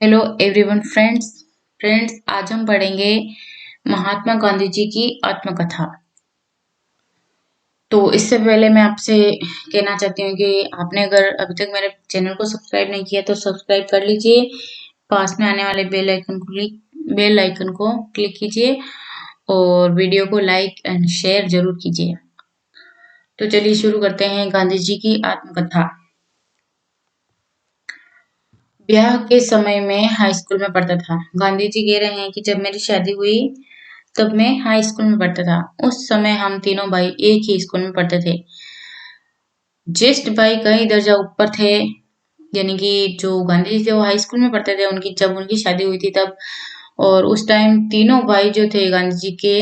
Hello everyone friends आज हम पढ़ेंगे महात्मा गांधी जी की आत्मकथा। तो इससे पहले मैं आपसे कहना चाहती हूँ कि आपने अगर अभी तक मेरे चैनल को सब्सक्राइब नहीं किया तो सब्सक्राइब कर लीजिए। पास में आने वाले बेल आइकन को क्लिक कीजिए और वीडियो को लाइक एंड शेयर जरूर कीजिए। तो चलिए शुरू करते हैं गांधी जी की आत्मकथा। ब्याह के समय में हाई स्कूल में पढ़ता था। गांधी जी कह रहे हैं कि जब मेरी शादी हुई तब मैं हाई स्कूल में पढ़ता था। उस समय हम तीनों भाई एक ही स्कूल में पढ़ते थे। ज्येष्ठ भाई कई दर्जा ऊपर थे, यानी कि जो गांधी जी थे वो हाई स्कूल में पढ़ते थे उनकी जब उनकी शादी हुई थी तब। और उस टाइम तीनों भाई जो थे गांधी जी के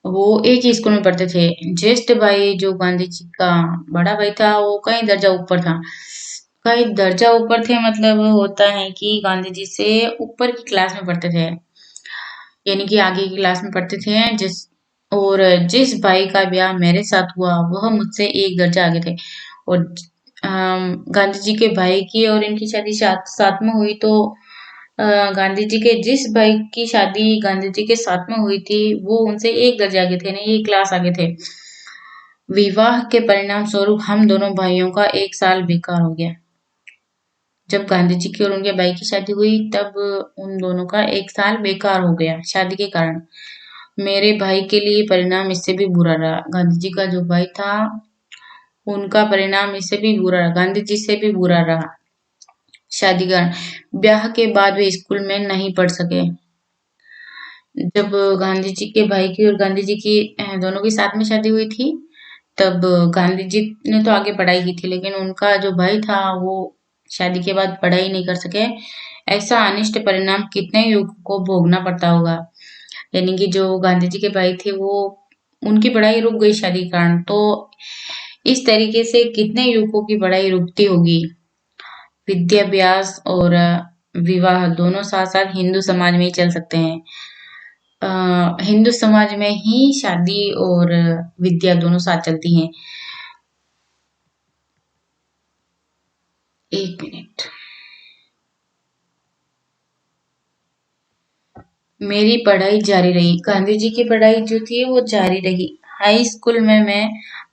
वो एक ही स्कूल में पढ़ते थे। ज्येष्ठ भाई जो गांधी जी का बड़ा भाई था वो कई दर्जा ऊपर था। कई दर्जा ऊपर थे मतलब होता है कि गांधी जी से ऊपर की क्लास में पढ़ते थे, यानी कि आगे की क्लास में पढ़ते थे। जिस भाई का ब्याह मेरे साथ हुआ वह मुझसे एक दर्जा आगे थे। और गांधी जी के भाई की और इनकी शादी साथ में हुई तो गांधी जी के जिस भाई की शादी गांधी जी के साथ में हुई थी वो उनसे एक दर्जा आगे थे, नहीं एक क्लास आगे थे। विवाह के परिणाम स्वरूप हम दोनों भाइयों का एक साल बेकार हो गया। जब गांधी जी की और उनके भाई की शादी हुई तब उन दोनों का एक साल बेकार हो गया शादी के कारण। मेरे भाई के लिए परिणाम इससे भी बुरा रहा। गांधी जी का जो भाई था उनका परिणाम इससे भी बुरा रहा, गांधी जी से भी बुरा रहा। शादी का ब्याह के बाद वे स्कूल में नहीं पढ़ सके। जब गांधी जी के भाई की और गांधी जी की दोनों की साथ में शादी हुई थी तब गांधी जी ने तो आगे पढ़ाई की थी लेकिन उनका जो भाई था वो शादी के बाद पढ़ाई नहीं कर सके। ऐसा अनिष्ट परिणाम कितने युवकों को भोगना पड़ता होगा। यानी कि जो गांधी जी के भाई थे वो उनकी पढ़ाई रुक गई शादी के कारण, तो इस तरीके से कितने युवकों की पढ़ाई रुकती होगी। विद्याभ्यास और विवाह दोनों साथ साथ हिंदू समाज में ही चल सकते हैं। हिंदू समाज में ही शादी और विद्या दोनों साथ चलती हैं। एक मिनट। मेरी पढ़ाई जारी रही। गांधी जी की पढ़ाई जो थी वो जारी रही। हाई स्कूल में मैं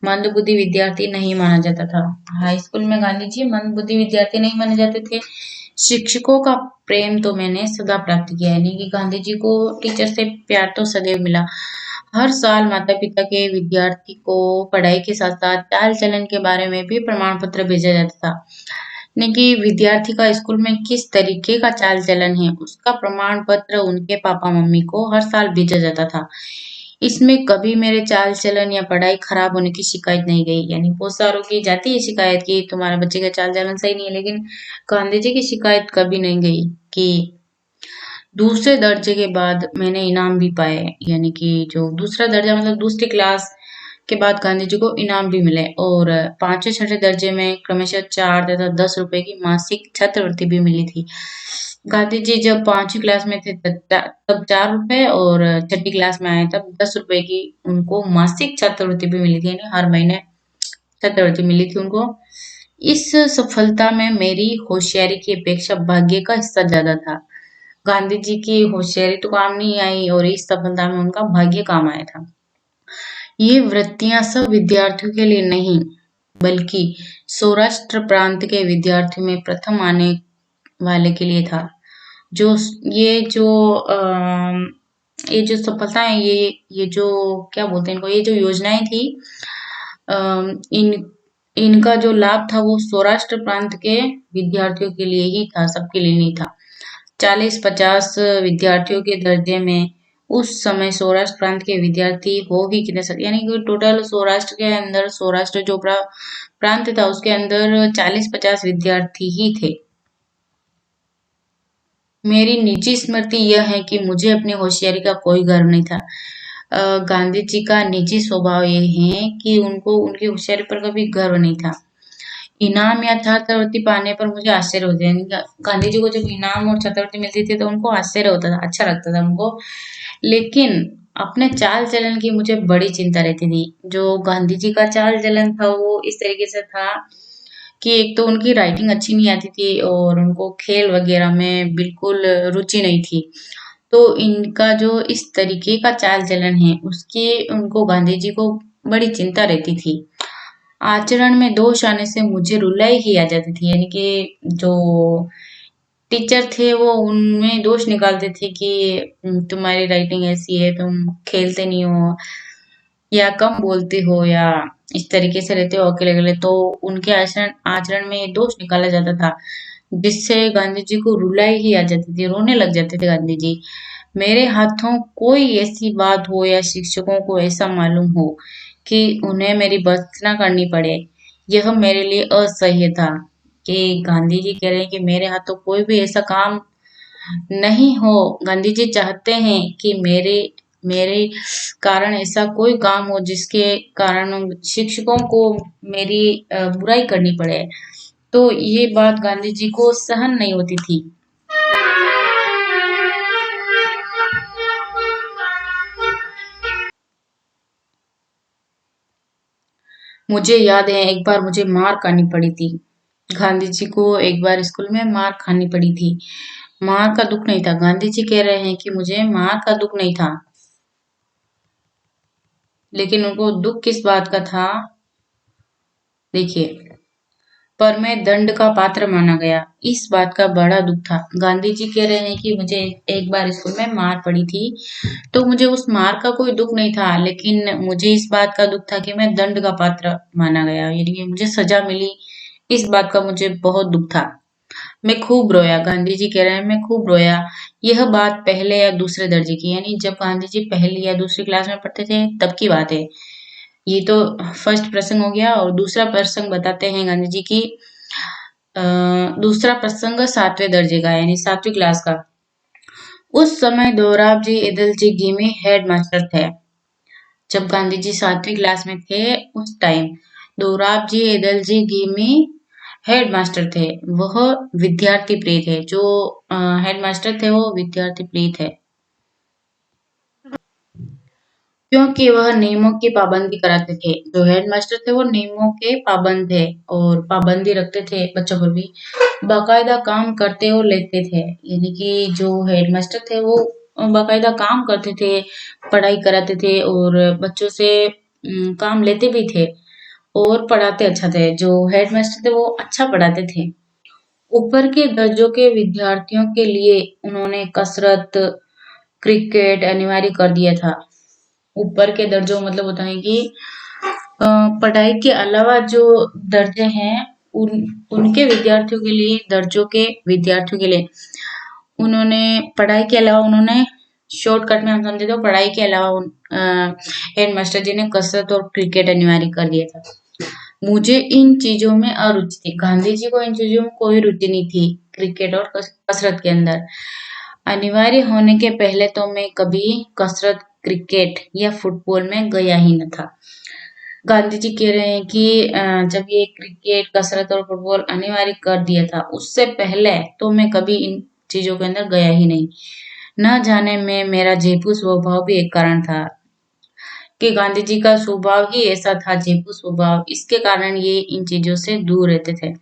मंदबुद्धि विद्यार्थी नहीं माना जाता था। हाई स्कूल में गांधी जी मंदबुद्धि विद्यार्थी नहीं माने जाते थे। शिक्षकों का प्रेम तो मैंने सदा प्राप्त किया, यानी कि गांधी जी को टीचर से प्यार तो सदैव मिला। हर साल माता पिता के विद्यार्थी को पढ़ाई के साथ साथ चाल चलन के बारे में भी प्रमाण पत्र भेजा जाता था, यानी कि विद्यार्थी का स्कूल में किस तरीके का चाल चलन है उसका प्रमाण पत्र उनके पापा मम्मी को हर साल भेजा जाता था। इसमें कभी मेरे चाल चलन या पढ़ाई खराब होने की शिकायत नहीं गई। यानी बहुत सारों की जाती है शिकायत कि तुम्हारे बच्चे का चाल चलन सही नहीं है, लेकिन गांधी जी की शिकायत कभी नहीं गई। कि दूसरे दर्जे के बाद मैंने इनाम भी पाए, यानी कि जो दूसरा दर्जा मतलब दूसरी क्लास के बाद गांधी जी को इनाम भी मिले। और पांचवें छठे दर्जे में क्रमशः 4 तथा 10 रुपए की मासिक छात्रवृत्ति भी मिली थी। गांधी जी जब पांचवी क्लास में थे तब 4 रुपए और छठी क्लास में आए तब 10 रुपए की उनको मासिक छात्रवृत्ति भी मिली थी, यानी हर महीने छात्रवृत्ति मिली थी उनको। इस सफलता में मेरी होशियारी की अपेक्षा भाग्य का हिस्सा ज्यादा था। गांधी जी की होशियारी तो काम नहीं आई और इस सफलता में उनका भाग्य काम आया था। ये वृत्तियां सब विद्यार्थियों के लिए नहीं बल्कि सौराष्ट्र प्रांत के विद्यार्थियों में प्रथम आने वाले के लिए था। जो ये जो ये जो सफलताएं ये जो क्या बोलते हैं इनको, ये जो योजनाएं थी इन इनका जो लाभ था वो सौराष्ट्र प्रांत के विद्यार्थियों के लिए ही था, सबके लिए नहीं था। 40-50 विद्यार्थियों के दर्जे में उस समय सौराष्ट्र प्रांत के विद्यार्थी हो ही कितने सकते, यानी कि टोटल सौराष्ट्र के अंदर सौराष्ट्र जो प्रांत था उसके अंदर 40-50 विद्यार्थी ही थे। मेरी निजी स्मृति यह है कि मुझे अपनी होशियारी का कोई गर्व नहीं था। गांधी जी का निजी स्वभाव ये है कि उनको उनकी होशियारी पर कभी गर्व नहीं था। इनाम या छात्रवृत्ति पाने पर मुझे आश्चर्य होता है, यानी गांधी जी को जब इनाम और छात्रवृत्ति मिलती थी तो उनको आश्चर्य होता था, अच्छा लगता था उनको। लेकिन अपने चाल चलन की मुझे बड़ी चिंता रहती थी। जो गांधी जी का चाल चलन था वो इस तरीके से था कि एक तो उनकी राइटिंग अच्छी नहीं आती थी और उनको खेल वगैरह में बिल्कुल रुचि नहीं थी। तो इनका जो इस तरीके का चाल-चलन है, उसकी उनको गांधी जी को बड़ी चिंता रहती थी। आचरण में दोष आने से मुझे रुलाई ही आ जाती थी, यानी कि जो टीचर थे वो उनमें दोष निकालते थे कि तुम्हारी राइटिंग ऐसी है, तुम खेलते नहीं हो या कम बोलते हो या इस तरीके से रहते हो अकेले-अकेले, तो उनके आचरण आचरण में ये दोष निकाला जाता था, जिससे गांधी जी को रुलाई ही आ जाती थी, रोने लग जाते थे गांधी जी। मेरे हाथों कोई ऐसी बात हो या शिक्षकों को ऐसा मालूम हो कि उन्हें मेरी भर्त्सना करनी पड़े, यह मेरे लिए असह्य था। कि गांधी जी कह रहे हैं कि मेरे हाथों कोई भी ऐसा काम नहीं हो। गांधी जी चाहते हैं कि मेरे मेरे कारण ऐसा कोई काम हो जिसके कारण शिक्षकों को मेरी बुराई करनी पड़े। तो ये बात गांधी जी को सहन नहीं होती थी। मुझे याद है एक बार मुझे मार खानी पड़ी थी। गांधी जी को एक बार स्कूल में मार खानी पड़ी थी। मार का दुख नहीं था। गांधी जी कह रहे हैं कि मुझे मार का दुख नहीं था, लेकिन उनको दुख किस बात का था? देखिए, पर मैं दंड का पात्र माना गया, इस बात का बड़ा दुख था। गांधी जी कह रहे हैं कि मुझे एक बार स्कूल में मार पड़ी थी, तो मुझे उस मार का कोई दुख नहीं था, लेकिन मुझे इस बात का दुख था कि मैं दंड का पात्र माना गया, यानी कि मुझे सजा मिली, इस बात का मुझे बहुत दुख था। मैं खूब रोया। गांधी जी कह रहे हैं मैं खूब रोया। यह बात पहले या दूसरे दर्जे की, यानी जब गांधी जी पहली या दूसरी क्लास में पढ़ते थे तब की बात है। ये तो फर्स्ट प्रसंग हो गया और दूसरा प्रसंग बताते हैं गांधी जी की। दूसरा प्रसंग 7वें दर्जे का, यानी 7वीं क्लास का। उस समय दोराबजी एदलजी में हेड मास्टर थे। जब गांधी जी 7वीं क्लास में थे उस टाइम दोराबजी एदलजी में हेड मास्टर थे। वह विद्यार्थी प्रिय थे। जो हेड मास्टर थे वो विद्यार्थी प्रिय थे, क्योंकि वह नियमों की पाबंदी कराते थे। जो हेडमास्टर थे वो नियमों के पाबंद थे और पाबंदी रखते थे बच्चों पर भी, बाकायदा काम करते और लेते थे। यानी कि जो हेडमास्टर थे वो बाकायदा काम करते थे, पढ़ाई कराते थे और बच्चों से काम लेते भी थे और पढ़ाते अच्छा थे। जो हेडमास्टर थे वो अच्छा पढ़ाते थे। ऊपर के दर्जों के विद्यार्थियों के लिए उन्होंने कसरत, क्रिकेट अनिवार्य कर दिया था। ऊपर के दर्जों मतलब होता है कि पढ़ाई के अलावा जो दर्जे हैं उनके विद्यार्थियों के लिए, दर्जों के विद्यार्थियों के लिए उन्होंने पढ़ाई के अलावा उन्होंने शॉर्टकट में हम समझे तो पढ़ाई के अलावा हेड मास्टर जी ने कसरत और क्रिकेट अनिवार्य कर दिया था। मुझे इन चीजों में अरुचि थी। गांधी जी को इन चीजों में कोई रुचि नहीं थी, क्रिकेट और कसरत के अंदर। अनिवार्य होने के पहले तो मैं कभी कसरत, क्रिकेट या फुटबॉल में गया ही न था। गांधी जी कह रहे हैं कि जब ये क्रिकेट, कसरत और फुटबॉल अनिवार्य कर दिया था, उससे पहले तो मैं कभी इन चीजों के अंदर गया ही नहीं। न जाने में मेरा जेपू स्वभाव भी एक कारण था कि गांधी जी का स्वभाव ही ऐसा था, जेपू स्वभाव, इसके कारण ये इन चीजों से दूर रहते थे।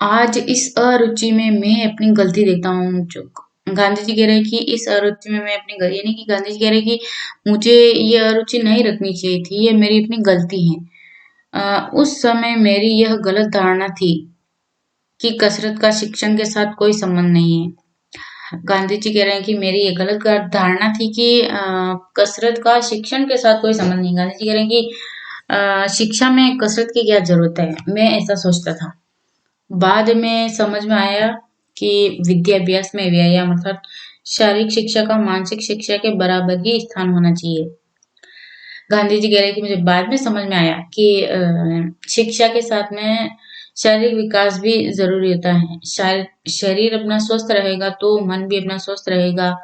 आज इस अरुचि में मैं अपनी गलती देखता हूँ। जो गांधी जी कह रहे हैं कि इस अरुचि में मैं अपनी गलती, यानी कि गांधी जी कह रहे हैं कि मुझे ये अरुचि नहीं रखनी चाहिए थी, ये मेरी अपनी गलती है। उस समय मेरी यह गलत धारणा थी कि कसरत का शिक्षण के साथ कोई संबंध नहीं है। गांधी जी कह रहे हैं कि मेरी ये गलत धारणा थी कि कसरत का शिक्षण के साथ कोई संबंध नहीं। गांधी जी कह रहे हैं कि शिक्षा में कसरत की क्या जरूरत है, मैं ऐसा सोचता था। बाद में समझ में आया कि विद्याभ्यास में व्यायाम अर्थात शारीरिक शिक्षा का मानसिक शिक्षा के बराबर ही स्थान होना चाहिए। गांधी जी कह रहे हैं कि मुझे बाद में समझ में आया कि शिक्षा के साथ में शारीरिक विकास भी जरूरी होता है। शरीर अपना स्वस्थ रहेगा तो मन भी अपना स्वस्थ रहेगा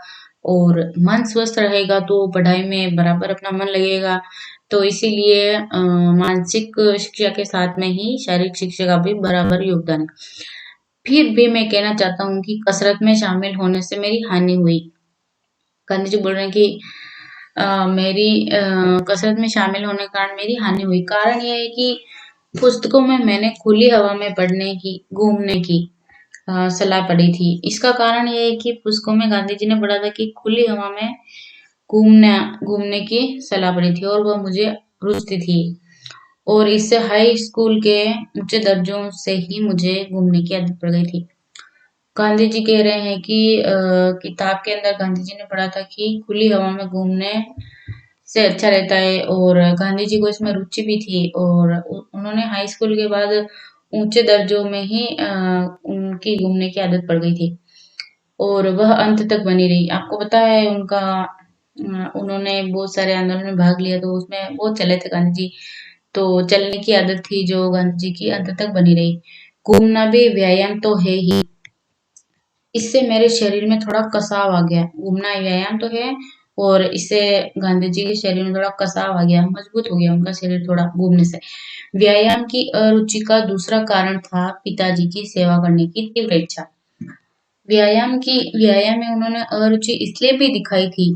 और मन स्वस्थ रहेगा तो पढ़ाई में बराबर अपना मन लगेगा। तो इसीलिए मानसिक शिक्षा के साथ में ही शारीरिक शिक्षा का भी बराबर योगदान है। फिर भी मैं कहना चाहता हूँ कि कसरत में शामिल होने से मेरी हानि हुई। गांधी जी बोल रहे हैं कि मेरी कसरत में शामिल होने के कारण मेरी हानि हुई। कारण ये है कि पुस्तकों में मैंने खुली हवा में पढ़ने की, घूमने की सलाह पड़ी थी। इसका कारण ये है कि पुस्तकों में गांधी जी ने पढ़ा था कि खुली हवा में घूमने घूमने की सलाह पड़ी थी और वह मुझे रुचती थी। और इससे हाई स्कूल के ऊंचे दर्जों से ही मुझे घूमने की आदत पड़ गई थी। गांधी जी कह रहे हैं कि किताब के अंदर गांधी जी ने पढ़ा था कि खुली हवा में घूमने से अच्छा रहता है और गांधी जी को इसमें रुचि भी थी और उन्होंने हाई स्कूल के बाद ऊंचे दर्जों में ही उनकी घूमने की आदत पड़ गई थी और वह अंत तक बनी रही। आपको पता है उनका उन्होंने बहुत सारे आंदोलन में भाग लिया तो उसमें बहुत चले थे गांधी जी। तो चलने की आदत थी जो गांधी जी की अंत तक बनी रही। घूमना भी व्यायाम तो है ही। इससे मेरे शरीर में थोड़ा कसाव आ गया। घूमना व्यायाम तो है और इससे गांधी जी के शरीर में थोड़ा कसाव आ गया, मजबूत हो गया उनका शरीर थोड़ा घूमने से। व्यायाम की अरुचि का दूसरा कारण था पिताजी की सेवा करने की तीव्र इच्छा। व्यायाम में उन्होंने अरुचि इसलिए भी दिखाई थी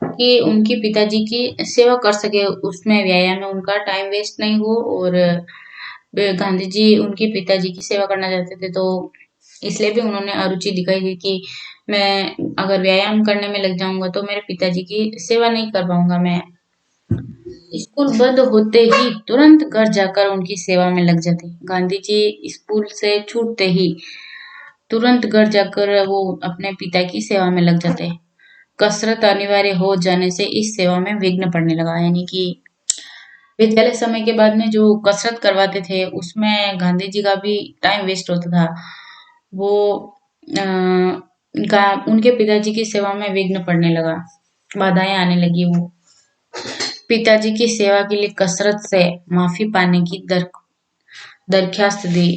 कि उनके पिताजी की सेवा कर सके, उसमें व्यायाम में उनका टाइम वेस्ट नहीं हो और गांधी जी उनके पिताजी की सेवा करना चाहते थे तो इसलिए भी उन्होंने अरुचि दिखाई थी कि मैं अगर व्यायाम करने में लग जाऊंगा तो मेरे पिताजी की सेवा नहीं कर पाऊंगा मैं। स्कूल बंद होते ही तुरंत घर जाकर उनकी सेवा में लग जाते। गांधी जी स्कूल से छूटते ही तुरंत घर जाकर वो अपने पिता की सेवा में लग जाते। कसरत अनिवार्य हो जाने से इस सेवा में विघ्न पड़ने लगा, यानी कि विद्यालय समय के बाद में जो कसरत करवाते थे उसमें गांधी जी का भी टाइम वेस्ट होता था। वो उनके पिताजी की सेवा में विघ्न पड़ने लगा, बाधाएं आने लगी। वो पिताजी की सेवा के लिए कसरत से माफी पाने की दरख्वास्त दी,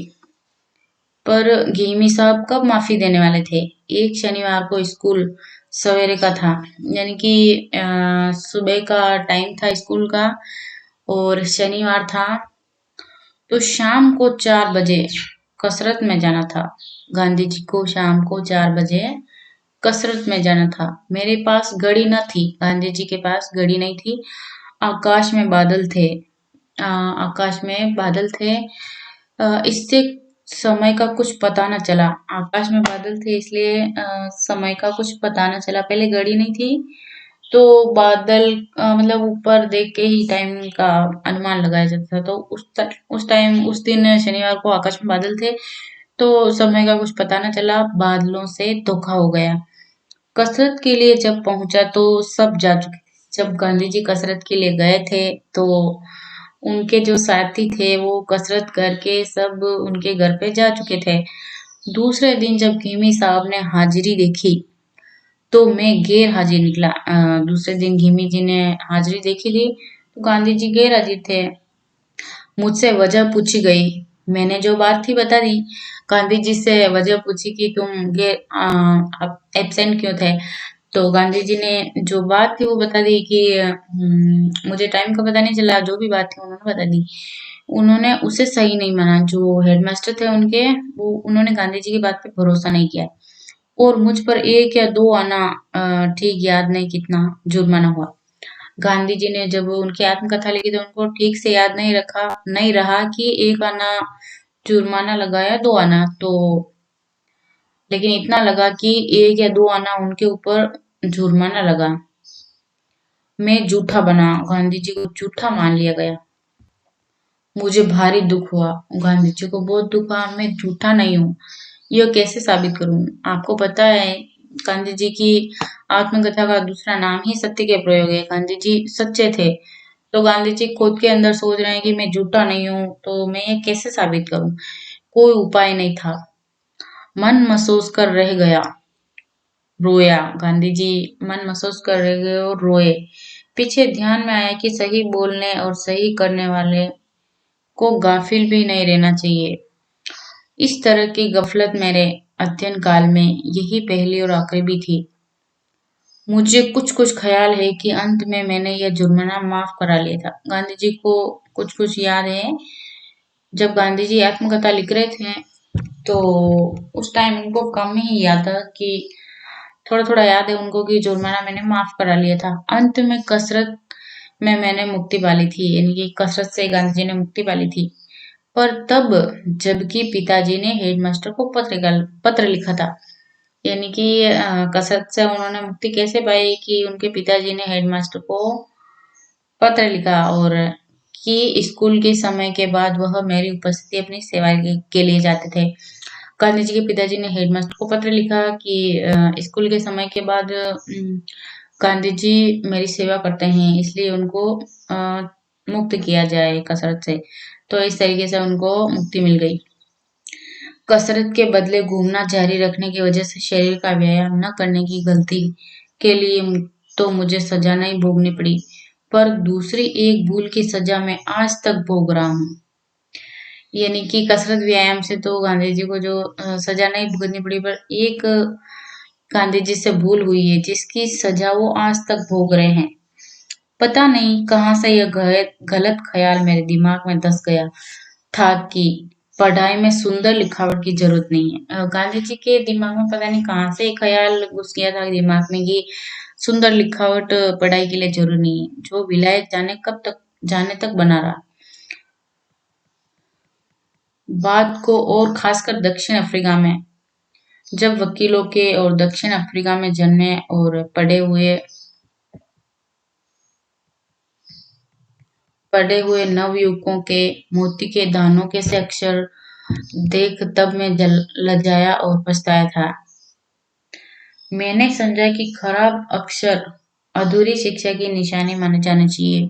पर घेमी साहब कब माफी देने वाले थे? एक शनिवार को स्कूल सवेरे का था, यानी कि सुबह का टाइम था स्कूल का और शनिवार था तो शाम को 4 बजे कसरत में जाना था। गांधी जी को शाम को 4 बजे कसरत में जाना था। मेरे पास घड़ी न थी, गांधी जी के पास घड़ी नहीं थी। आकाश में बादल थे। आकाश में बादल थे। इससे समय का कुछ पता न चला। आकाश में बादल थे इसलिए समय का कुछ पता न चला। पहले घड़ी नहीं थी तो बादल मतलब ऊपर देख के ही टाइम का अनुमान लगाया जाता था। तो उस टाइम उस दिन शनिवार को आकाश में बादल थे तो समय का कुछ पता न चला, बादलों से धोखा हो गया। कसरत के लिए जब पहुंचा तो सब जा चुके थे। जब गांधी जी कसरत के लिए गए थे तो उनके जो साथी थे वो कसरत करके सब उनके घर पे जा चुके थे। दूसरे दिन जब घेमी साहब ने हाजिरी देखी तो मैं गैर हाजिर निकला। दूसरे दिन घेमी जी ने हाजिरी देखी थी तो गांधी जी गैर हाजिर थे। मुझसे वजह पूछी गई, मैंने जो बात थी बता दी। गांधी जी से वजह पूछी कि तुम एब्सेंट क्यों थे? तो गांधी जी ने जो बात थी वो बता दी कि मुझे टाइम का पता नहीं चला, जो भी बात थी उन्होंने बता दी। उन्होंने उसे सही नहीं माना। जो हेडमास्टर थे उनके, वो उन्होंने गांधी जी की बात पे भरोसा नहीं किया और मुझ पर 1 या 2 आना ठीक याद नहीं कितना जुर्माना हुआ। गांधी जी ने जब उनकी आत्मकथा लिखी तो उनको ठीक से याद नहीं रहा कि 1 आना जुर्माना लगा या 2 आना। तो लेकिन इतना लगा कि 1 या 2 आना उनके ऊपर जुर्माना लगा। मैं झूठा बना, गांधी जी को झूठा मान लिया गया। मुझे भारी दुख हुआ, गांधी जी को बहुत दुख हुआ। मैं झूठा नहीं हूँ, यह कैसे साबित करूं? आपको पता है गांधी जी की आत्मकथा का दूसरा नाम ही सत्य के प्रयोग है। गांधी जी सच्चे थे तो गांधी जी खुद के अंदर सोच रहे हैं कि मैं झूठा नहीं हूं तो मैं ये कैसे साबित करूं? कोई उपाय नहीं था। मन महसूस कर रह गया, रोया। गांधी जी मन महसूस कर रह गए और रोए। पीछे ध्यान में आया कि सही बोलने और सही करने वाले को गाफिल भी नहीं रहना चाहिए। इस तरह की गफलत मेरे अध्ययन काल में यही पहली और आखिरी भी थी। मुझे कुछ कुछ ख्याल है कि अंत में मैंने यह जुर्माना माफ करा लिया था। गांधी जी को कुछ कुछ याद है। जब गांधी जी आत्मकथा लिख रहे थे तो उस टाइम उनको कम ही याद था कि थोड़ा थोड़ा याद है उनको कि जुर्माना मैंने माफ करा लिया था। अंत में कसरत में मैंने मुक्ति पा ली थी, यानी कि कसरत से गांधी जी ने मुक्ति पा ली थी। पर तब जबकि पिताजी ने हेडमास्टर को पत्र लिखा था। यानी कि कसरत से उन्होंने मुक्ति कैसे पाई कि उनके पिताजी ने हेडमास्टर को पत्र लिखा और कि स्कूल के समय के बाद वह मेरी उपस्थिति अपनी सेवा के लिए जाते थे। गांधी जी के पिताजी ने हेडमास्टर को पत्र लिखा कि स्कूल के समय के बाद गांधी जी मेरी सेवा करते हैं, इसलिए उनको मुक्त किया जाए कसरत से। तो इस तरीके से उनको मुक्ति मिल गई। कसरत के बदले घूमना जारी रखने की वजह से शरीर का व्यायाम न करने की गलती के लिए तो मुझे सजा नहीं भोगनी पड़ी, पर दूसरी एक भूल की सजा मैं आज तक भोग रहा हूँ। यानी कि कसरत व्यायाम से तो गांधी जी को जो सजा नहीं भुगतनी पड़ी, पर एक गांधी जी से भूल हुई है जिसकी सजा वो आज तक भोग रहे हैं। पता नहीं कहाँ से यह गलत ख्याल मेरे दिमाग में धस गया था कि पढ़ाई में सुंदर लिखावट की जरूरत नहीं है। गांधी जी के दिमाग में पता नहीं कहाँ से ये ख्याल घुस गया था दिमाग में कि सुंदर लिखावट पढ़ाई के लिए जरूरी नहीं है, जो विलायत जाने तक बना रहा। बात को और खासकर दक्षिण अफ्रीका में, जब वकीलों के और दक्षिण अफ्रीका में जन्मे और पढ़े हुए नवयुवकों के मोती के दानों के से अक्षर देख तब मैं लजाया और पछताया था। मैंने समझा कि खराब अक्षर अधूरी शिक्षा की निशानी माने जाने चाहिए।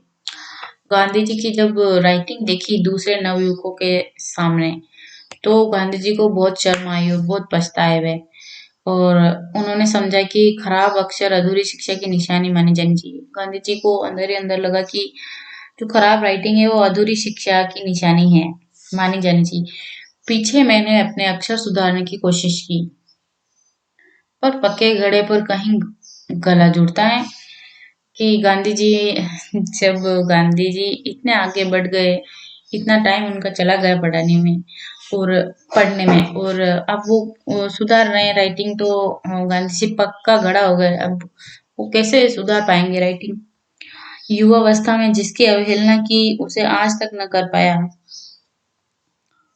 गांधी जी की जब राइटिंग देखी दूसरे नवयुवकों के सामने, तो गांधी जी को बहुत शर्म आई और बहुत पछताए वे, और उन्होंने समझा कि खराब अक्षर अधूरी शिक्षा की निशानी मानी जानी चाहिए। गांधी जी को अंदर ही अंदर लगा कि जो खराब राइटिंग है वो अधूरी शिक्षा की निशानी है, मानी जानी चाहिए। पीछे मैंने अपने अक्षर सुधारने की कोशिश की, पर पक्के घड़े पर कहीं गला जुड़ता है कि गांधी जी जब गांधी जी इतने आगे बढ़ गए, इतना टाइम उनका चला गया और पढ़ने में, और अब वो सुधार रहे हैं राइटिंग, तो गांधी जी पक्का घड़ा हो गए। अब वो कैसे सुधार पाएंगे राइटिंग? युवावस्था में जिसकी अवहेलना की उसे आज तक न कर पाया।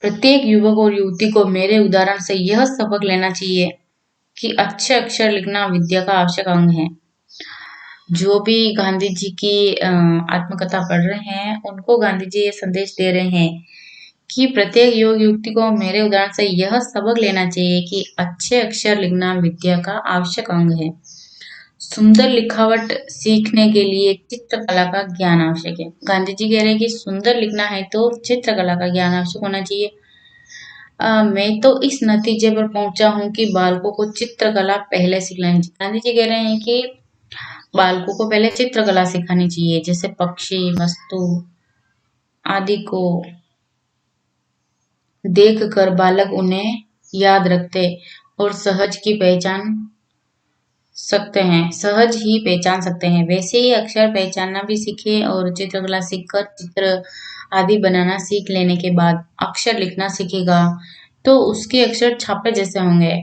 प्रत्येक युवक और युवती को मेरे उदाहरण से यह सबक लेना चाहिए कि अच्छे अक्षर लिखना विद्या का आवश्यक अंग है। जो भी गांधी जी की आत्मकथा पढ़ रहे हैं उनको गांधी जी ये संदेश दे रहे हैं कि प्रत्येक युवक युवती को मेरे उदाहरण से यह सबक लेना चाहिए कि अच्छे अक्षर लिखना विद्या का आवश्यक अंग है। सुंदर लिखावट सीखने के लिए चित्रकला का ज्ञान आवश्यक है। गांधी जी कह रहे हैं कि सुंदर लिखना है तो चित्रकला का ज्ञान आवश्यक होना चाहिए। मैं तो इस नतीजे पर पहुंचा हूं कि बालकों को चित्रकला पहले सिखलानी चाहिए। गांधी जी कह रहे हैं कि बालकों को पहले चित्रकला सिखानी चाहिए, जैसे पक्षी, वस्तु आदि को देखकर बालक उन्हें याद रखते और सहज ही पहचान सकते हैं। वैसे ही अक्षर पहचानना भी सीखे, और चित्रकला सीखकर चित्र आदि बनाना सीख लेने के बाद अक्षर लिखना सीखेगा तो उसके अक्षर छापे जैसे होंगे।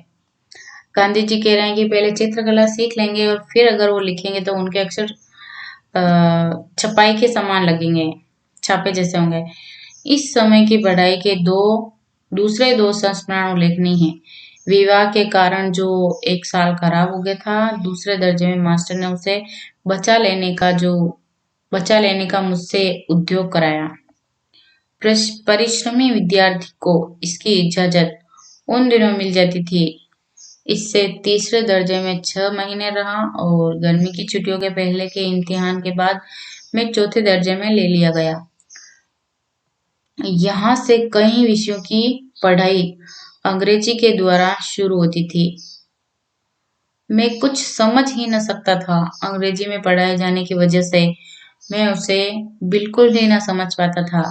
गांधी जी कह रहे हैं कि पहले चित्रकला सीख लेंगे और फिर अगर वो लिखेंगे तो उनके अक्षर छपाई के समान लगेंगे, छापे जैसे होंगे। इस समय की पढ़ाई के दूसरे दो संस्मरण उल्लेखनीय हैं। विवाह के कारण जो 1 साल खराब हो गया था, दूसरे दर्जे में मास्टर ने उसे बचा लेने का मुझसे उद्योग कराया। परिश्रमी विद्यार्थी को इसकी इजाजत उन दिनों मिल जाती थी। इससे तीसरे दर्जे में 6 महीने रहा और गर्मी की छुट्टियों के पहले के इम्तिहान के बाद मैं चौथे दर्जे में ले लिया गया। यहाँ से कई विषयों की पढ़ाई अंग्रेजी के द्वारा शुरू होती थी। मैं कुछ समझ ही न सकता था। अंग्रेजी में पढ़ाए जाने की वजह से मैं उसे बिल्कुल भी न समझ पाता था।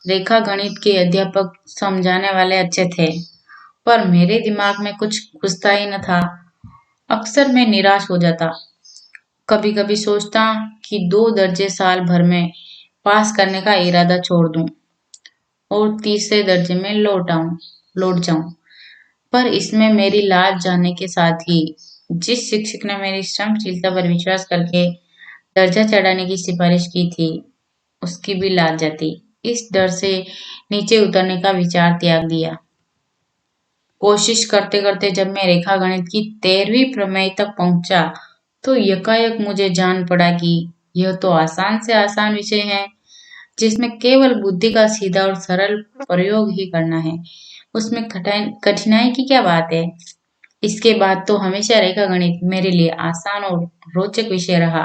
रेखा गणित के अध्यापक समझाने वाले अच्छे थे, पर मेरे दिमाग में कुछ घुसता ही न था। अक्सर मैं निराश हो जाता। कभी कभी सोचता कि 2 दर्जे साल भर में पास करने का इरादा छोड़ दूं और तीसरे दर्जे में लौट जाऊं। पर इसमें मेरी लाज जाने के साथ ही जिस शिक्षक ने मेरी श्रमशीलता पर विश्वास करके दर्जा चढ़ाने की सिफारिश की थी, उसकी भी लाज जाती। इस डर से नीचे उतरने का विचार त्याग दिया। कोशिश करते करते जब मैं रेखा गणित की 13वीं प्रमेय तक पहुंचा तो यकायक मुझे जान पड़ा कि यह तो आसान से आसान विषय है जिसमें केवल बुद्धि का सीधा और सरल प्रयोग ही करना है। उसमें कठिनाई की क्या बात है। इसके बाद तो हमेशा रेखा गणित मेरे लिए आसान और रोचक विषय रहा।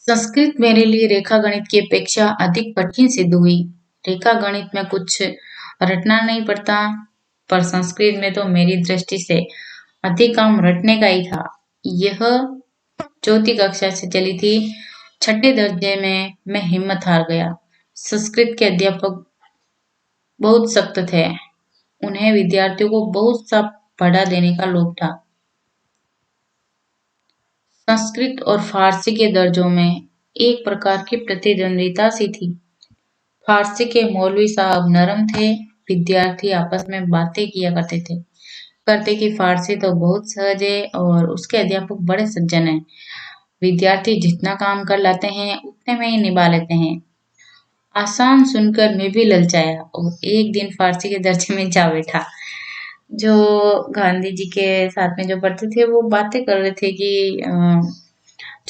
संस्कृत मेरे लिए रेखा गणित की अपेक्षा अधिक कठिन सिद्ध हुई। रेखा गणित में कुछ रटना नहीं पड़ता, पर संस्कृत में तो मेरी दृष्टि से अधिक काम रटने का ही था। यह चौथी कक्षा से चली थी। छठे दर्जे में मैं हिम्मत हार गया। संस्कृत के अध्यापक बहुत सख्त थे। उन्हें विद्यार्थियों को बहुत सा पढ़ा देने का लोभ था। संस्कृत और फारसी के दर्जों में एक प्रकार की प्रतिद्वंदिता सी थी। फारसी के मौलवी साहब नरम थे। विद्यार्थी आपस में बातें किया करते कि फारसी तो बहुत सहज है और उसके अध्यापक बड़े सज्जन हैं। विद्यार्थी जितना काम कर लाते हैं उतने में ही निभा लेते हैं। आसान सुनकर मैं भी ललचाया और एक दिन फारसी के दर्जे में जा बैठा। जो गांधी जी के साथ में जो पढ़ते थे वो बातें कर रहे थे कि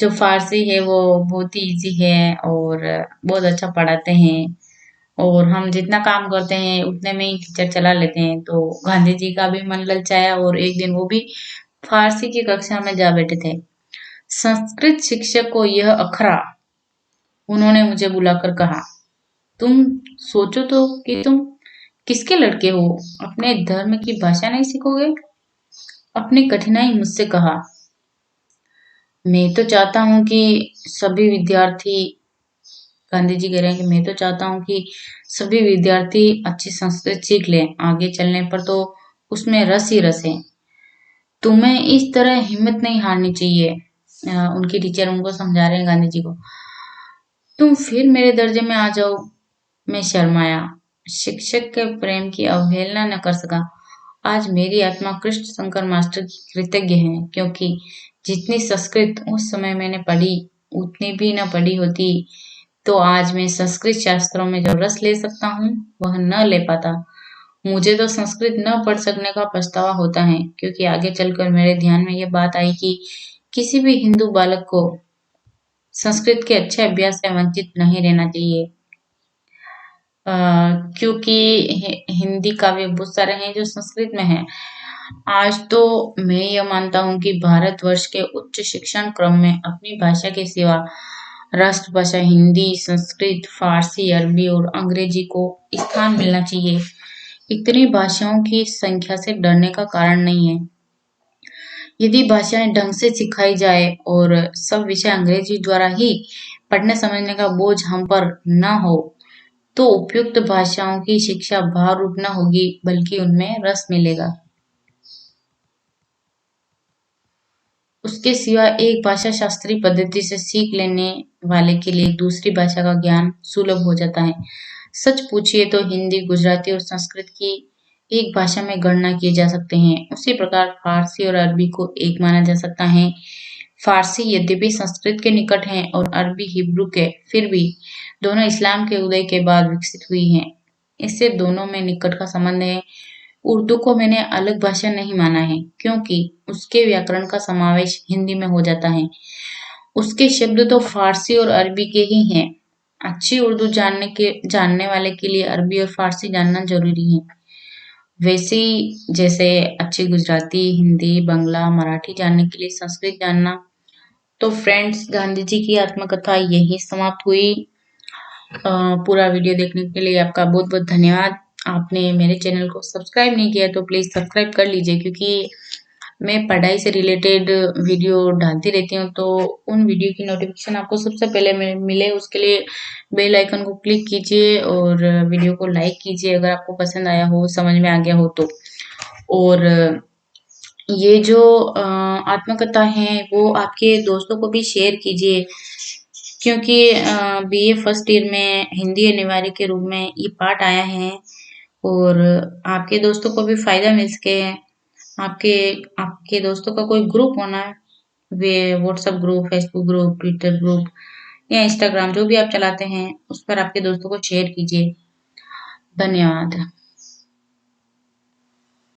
जो फारसी है वो बहुत ही इजी है और बहुत अच्छा पढ़ाते हैं और हम जितना काम करते हैं उतने में ही टीचर चला लेते हैं। तो गांधी जी का भी मन ललचाया और एक दिन वो भी फारसी की कक्षा में जा बैठे थे। संस्कृत शिक्षक को यह अखरा। उन्होंने मुझे बुलाकर कहा, तुम सोचो तो कि तुम किसके लड़के हो, अपने धर्म की भाषा नहीं सीखोगे। अपनी कठिनाई मुझसे कहा। मैं तो चाहता हूँ कि सभी विद्यार्थी गांधी जी कह रहे हैं कि मैं तो चाहता हूँ कि सभी विद्यार्थी अच्छी संस्कृत सीख लें। आगे चलने पर तो उसमें रस ही रस है। तुम्हें इस तरह हिम्मत नहीं हारनी चाहिए। उनकी टीचर उनको समझा रहे हैं गांधी जी को। तुम फिर मेरे दर्जे में आ जाओ। मैं शर्माया। शिक्षक के प्रेम की अवहेलना न कर सका। आज मेरी आत्मा कृष्ण शंकर मास्टर की कृतज्ञ है क्योंकि जितनी संस्कृत उस समय मैंने पढ़ी उतनी भी न पढ़ी होती तो आज मैं संस्कृत शास्त्रों में जो रस ले सकता हूँ वह न ले पाता। मुझे तो संस्कृत न पढ़ सकने का पछतावा होता है क्योंकि आगे चलकर मेरे ध्यान में यह बात आई कि किसी भी हिंदू बालक को संस्कृत के अच्छे अभ्यास से वंचित नहीं रहना चाहिए। अ, क्योंकि हिंदी काव्य बहुत सारे हैं जो संस्कृत में हैं। आज तो मैं यह मानता हूँ कि भारतवर्ष के उच्च शिक्षण क्रम में अपनी भाषा के सिवा राष्ट्रभाषा हिंदी, संस्कृत, फारसी, अरबी और अंग्रेजी को स्थान मिलना चाहिए। इतनी भाषाओं की संख्या से डरने का कारण नहीं है। यदि भाषाएं ढंग से सिखाई जाए और सब विषय अंग्रेजी द्वारा ही पढ़ने समझने का बोझ हम पर न हो तो उपयुक्त भाषाओं की शिक्षा भाररूप न होगी बल्कि उनमें रस मिलेगा। उसके सिवा एक भाषा शास्त्रीय पद्धति से सीख लेने वाले के लिए दूसरी भाषा का ज्ञान सुलभ हो जाता है। सच पूछिए तो हिंदी, गुजराती और संस्कृत की एक भाषा में गणना किए जा सकते हैं। उसी प्रकार फारसी और अरबी को एक माना जा सकता है। फारसी यद्यपि संस्कृत के निकट है और अरबी हिब्रू के, फिर भी दोनों इस्लाम के उदय के बाद विकसित हुई हैं। इससे दोनों में निकट का संबंध है। उर्दू को मैंने अलग भाषा नहीं माना है क्योंकि उसके व्याकरण का समावेश हिंदी में हो जाता है। उसके शब्द तो फारसी और अरबी के ही हैं। अच्छी उर्दू जानने वाले के लिए अरबी और फारसी जानना जरूरी है। वैसे ही जैसे अच्छी गुजराती, हिंदी, बंगला, मराठी जानने के लिए संस्कृत जानना। तो फ्रेंड्स, गांधी जी की आत्मकथा यही समाप्त हुई। पूरा वीडियो देखने के लिए आपका बहुत बहुत धन्यवाद। आपने मेरे चैनल को सब्सक्राइब नहीं किया तो प्लीज़ सब्सक्राइब कर लीजिए क्योंकि मैं पढ़ाई से रिलेटेड वीडियो डालती रहती हूँ तो उन वीडियो की नोटिफिकेशन आपको सबसे पहले मिले उसके लिए बेल आइकन को क्लिक कीजिए और वीडियो को लाइक कीजिए अगर आपको पसंद आया हो, समझ में आ गया हो तो। और ये जो आत्मकथा है वो आपके दोस्तों को भी शेयर कीजिए क्योंकि बीए फर्स्ट ईयर में हिंदी अनिवार्य के रूप में ये पार्ट आया है और आपके दोस्तों को भी फायदा मिल सके। आपके आपके दोस्तों का कोई ग्रुप होना, वे WhatsApp group, Facebook group, Twitter group या इंस्टाग्राम जो भी आप चलाते हैं उस पर आपके दोस्तों को शेयर कीजिए। धन्यवाद।